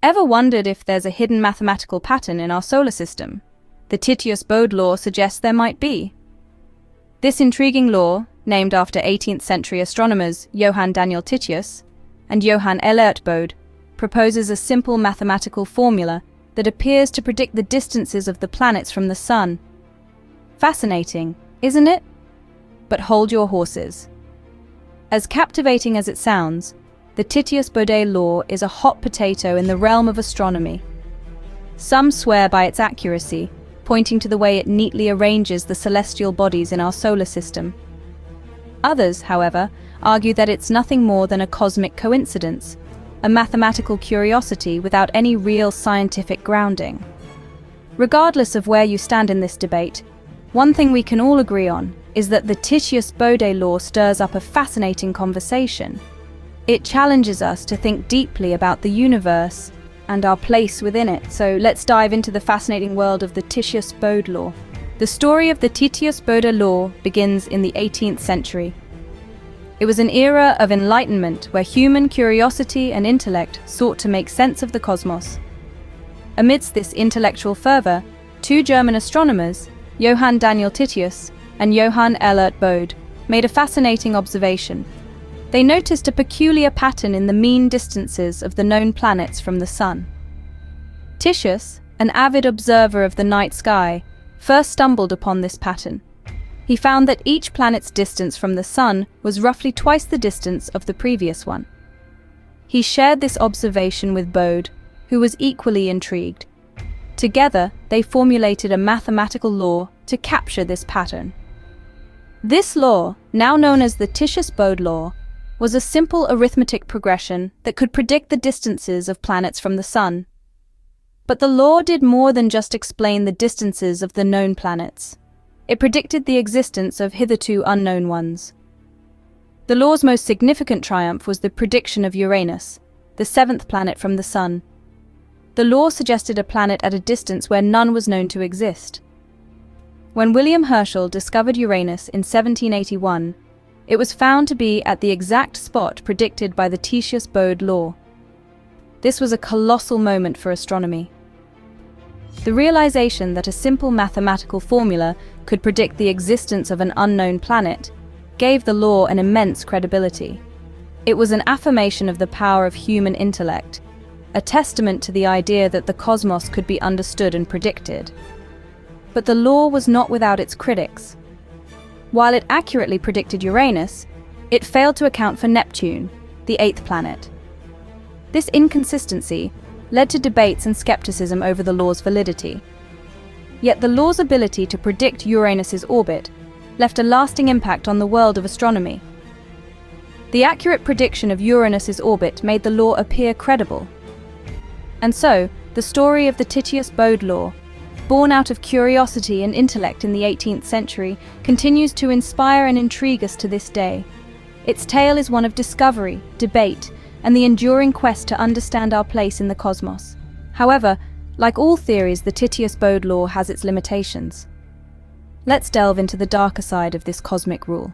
Ever wondered if there's a hidden mathematical pattern in our solar system? The Titius-Bode Law suggests there might be. This intriguing law, named after 18th century astronomers Johann Daniel Titius and Johann Elert Bode, proposes a simple mathematical formula that appears to predict the distances of the planets from the Sun. Fascinating, isn't it? But hold your horses. As captivating as it sounds, the Titius-Bode Law is a hot potato in the realm of astronomy. Some swear by its accuracy, pointing to the way it neatly arranges the celestial bodies in our solar system. Others, however, argue that it's nothing more than a cosmic coincidence, a mathematical curiosity without any real scientific grounding. Regardless of where you stand in this debate, one thing we can all agree on is that the Titius-Bode Law stirs up a fascinating conversation. It challenges us to think deeply about the universe and our place within it. So let's dive into the fascinating world of the Titius-Bode Law. The story of the Titius-Bode Law begins in the 18th century. It was an era of enlightenment where human curiosity and intellect sought to make sense of the cosmos. Amidst this intellectual fervor, two German astronomers, Johann Daniel Titius and Johann Elert Bode, made a fascinating observation. They noticed a peculiar pattern in the mean distances of the known planets from the Sun. Titius, an avid observer of the night sky, first stumbled upon this pattern. He found that each planet's distance from the Sun was roughly twice the distance of the previous one. He shared this observation with Bode, who was equally intrigued. Together, they formulated a mathematical law to capture this pattern. This law, now known as the Titius-Bode Law, was a simple arithmetic progression that could predict the distances of planets from the Sun. But the law did more than just explain the distances of the known planets. It predicted the existence of hitherto unknown ones. The law's most significant triumph was the prediction of Uranus, the seventh planet from the Sun. The law suggested a planet at a distance where none was known to exist. When William Herschel discovered Uranus in 1781, it was found to be at the exact spot predicted by the Titius-Bode Law. This was a colossal moment for astronomy. The realization that a simple mathematical formula could predict the existence of an unknown planet gave the law an immense credibility. It was an affirmation of the power of human intellect, a testament to the idea that the cosmos could be understood and predicted. But the law was not without its critics. While it accurately predicted Uranus, it failed to account for Neptune, the eighth planet. This inconsistency led to debates and skepticism over the law's validity. Yet the law's ability to predict Uranus's orbit left a lasting impact on the world of astronomy. The accurate prediction of Uranus's orbit made the law appear credible. And so, the story of the Titius-Bode Law, born out of curiosity and intellect in the 18th century, continues to inspire and intrigue us to this day. Its tale is one of discovery, debate, and the enduring quest to understand our place in the cosmos. However, like all theories, the Titius-Bode Law has its limitations. Let's delve into the darker side of this cosmic rule.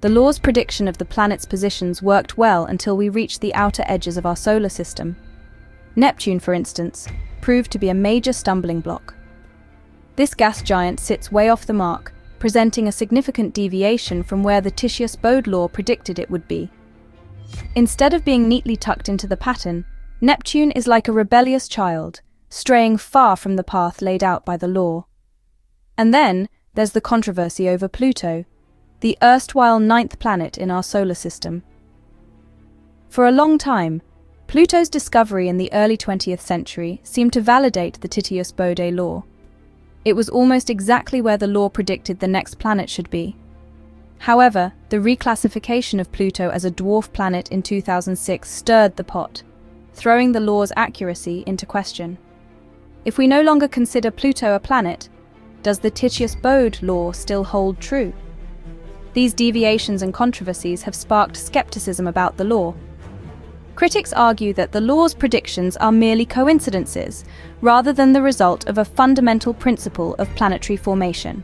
The law's prediction of the planets' positions worked well until we reached the outer edges of our solar system. Neptune, for instance, proved to be a major stumbling block. This gas giant sits way off the mark, presenting a significant deviation from where the Titius-Bode Law predicted it would be. Instead of being neatly tucked into the pattern, Neptune is like a rebellious child, straying far from the path laid out by the law. And then there's the controversy over Pluto, the erstwhile ninth planet in our solar system. For a long time, Pluto's discovery in the early 20th century seemed to validate the Titius-Bode Law. It was almost exactly where the law predicted the next planet should be. However, the reclassification of Pluto as a dwarf planet in 2006 stirred the pot, throwing the law's accuracy into question. If we no longer consider Pluto a planet, does the Titius-Bode Law still hold true? These deviations and controversies have sparked skepticism about the law. Critics argue that the law's predictions are merely coincidences, rather than the result of a fundamental principle of planetary formation.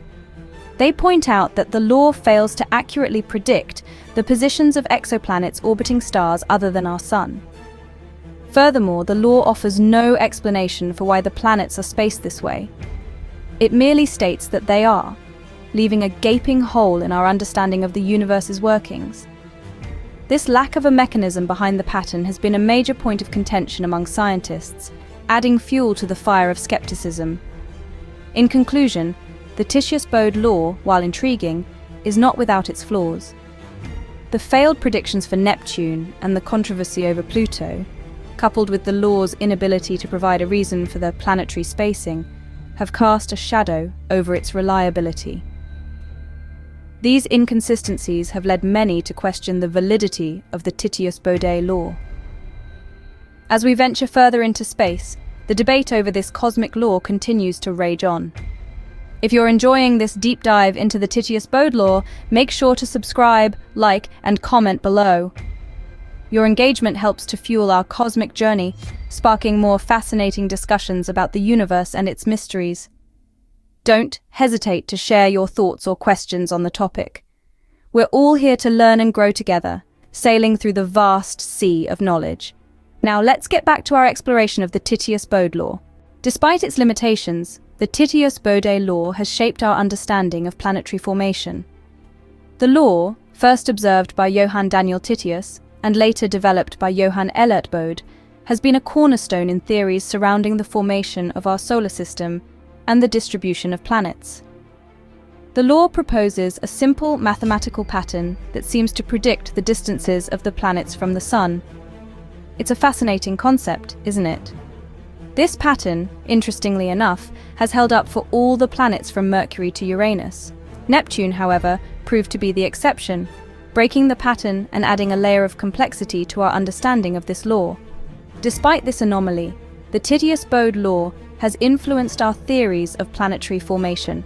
They point out that the law fails to accurately predict the positions of exoplanets orbiting stars other than our Sun. Furthermore, the law offers no explanation for why the planets are spaced this way. It merely states that they are, leaving a gaping hole in our understanding of the universe's workings. This lack of a mechanism behind the pattern has been a major point of contention among scientists, adding fuel to the fire of skepticism. In conclusion, the Titius-Bode law, while intriguing, is not without its flaws. The failed predictions for Neptune and the controversy over Pluto, coupled with the law's inability to provide a reason for the planetary spacing, have cast a shadow over its reliability. These inconsistencies have led many to question the validity of the Titius-Bode law. As we venture further into space, the debate over this cosmic law continues to rage on. If you're enjoying this deep dive into the Titius-Bode law, make sure to subscribe, like, and comment below. Your engagement helps to fuel our cosmic journey, sparking more fascinating discussions about the universe and its mysteries. Don't hesitate to share your thoughts or questions on the topic. We're all here to learn and grow together, sailing through the vast sea of knowledge. Now let's get back to our exploration of the Titius-Bode law. Despite its limitations, the Titius-Bode law has shaped our understanding of planetary formation. The law, first observed by Johann Daniel Titius and later developed by Johann Elert Bode, has been a cornerstone in theories surrounding the formation of our solar system and the distribution of planets. The law proposes a simple mathematical pattern that seems to predict the distances of the planets from the Sun. It's a fascinating concept, isn't it? This pattern, interestingly enough, has held up for all the planets from Mercury to Uranus. Neptune, however, proved to be the exception, breaking the pattern and adding a layer of complexity to our understanding of this law. Despite this anomaly, the Titius-Bode law has influenced our theories of planetary formation.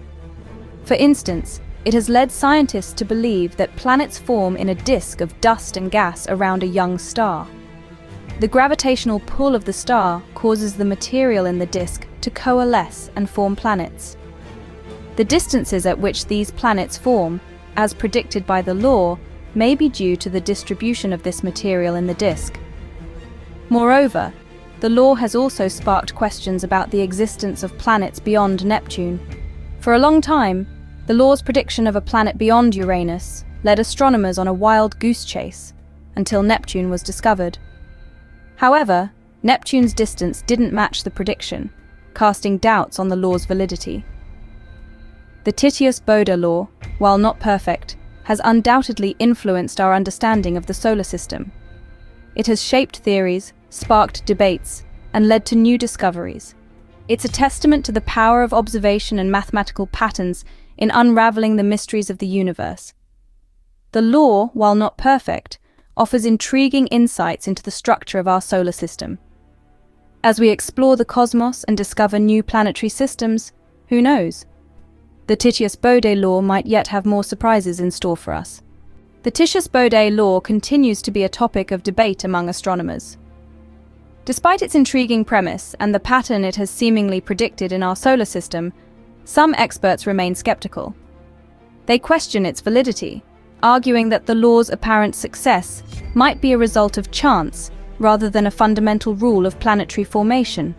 For instance, it has led scientists to believe that planets form in a disk of dust and gas around a young star. The gravitational pull of the star causes the material in the disk to coalesce and form planets. The distances at which these planets form, as predicted by the law, may be due to the distribution of this material in the disk. Moreover, the law has also sparked questions about the existence of planets beyond Neptune. For a long time, the law's prediction of a planet beyond Uranus led astronomers on a wild goose chase, until Neptune was discovered. However, Neptune's distance didn't match the prediction, casting doubts on the law's validity. The Titius-Bode law, while not perfect, has undoubtedly influenced our understanding of the solar system. It has shaped theories, sparked debates, and led to new discoveries. It's a testament to the power of observation and mathematical patterns in unraveling the mysteries of the universe. The law, while not perfect, offers intriguing insights into the structure of our solar system. As we explore the cosmos and discover new planetary systems, who knows? The Titius-Bode law might yet have more surprises in store for us. The Titius-Bode law continues to be a topic of debate among astronomers. Despite its intriguing premise and the pattern it has seemingly predicted in our solar system, some experts remain skeptical. They question its validity, arguing that the law's apparent success might be a result of chance rather than a fundamental rule of planetary formation.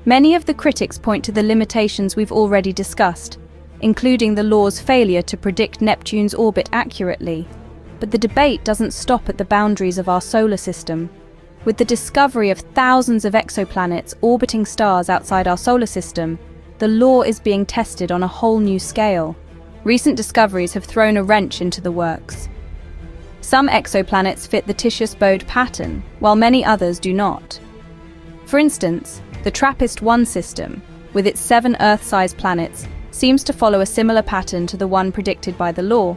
Many of the critics point to the limitations we've already discussed, including the law's failure to predict Neptune's orbit accurately. But the debate doesn't stop at the boundaries of our solar system. With the discovery of thousands of exoplanets orbiting stars outside our solar system, the law is being tested on a whole new scale. Recent discoveries have thrown a wrench into the works. Some exoplanets fit the Titius-Bode pattern, while many others do not. For instance, the TRAPPIST-1 system, with its 7 Earth-sized planets, seems to follow a similar pattern to the one predicted by the law.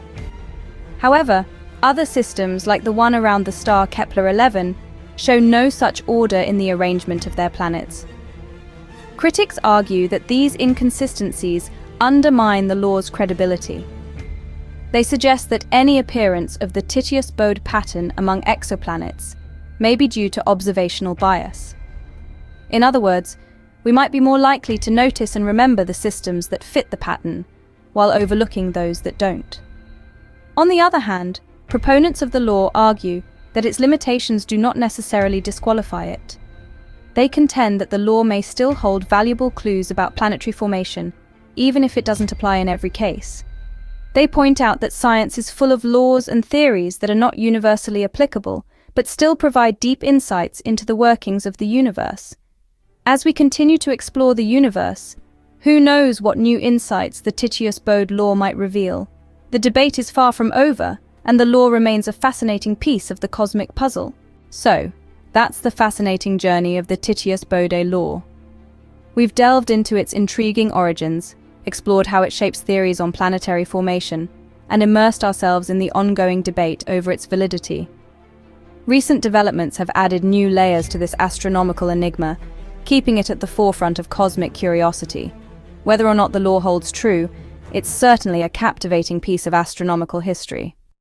However, other systems, like the one around the star Kepler-11, show no such order in the arrangement of their planets. Critics argue that these inconsistencies undermine the law's credibility. They suggest that any appearance of the Titius-Bode pattern among exoplanets may be due to observational bias. In other words, we might be more likely to notice and remember the systems that fit the pattern, while overlooking those that don't. On the other hand, proponents of the law argue that its limitations do not necessarily disqualify it. They contend that the law may still hold valuable clues about planetary formation, even if it doesn't apply in every case. They point out that science is full of laws and theories that are not universally applicable, but still provide deep insights into the workings of the universe. As we continue to explore the universe, who knows what new insights the Titius-Bode Law might reveal? The debate is far from over, and the law remains a fascinating piece of the cosmic puzzle. So, that's the fascinating journey of the Titius-Bode Law. We've delved into its intriguing origins, explored how it shapes theories on planetary formation, and immersed ourselves in the ongoing debate over its validity. Recent developments have added new layers to this astronomical enigma, keeping it at the forefront of cosmic curiosity. Whether or not the law holds true, it's certainly a captivating piece of astronomical history.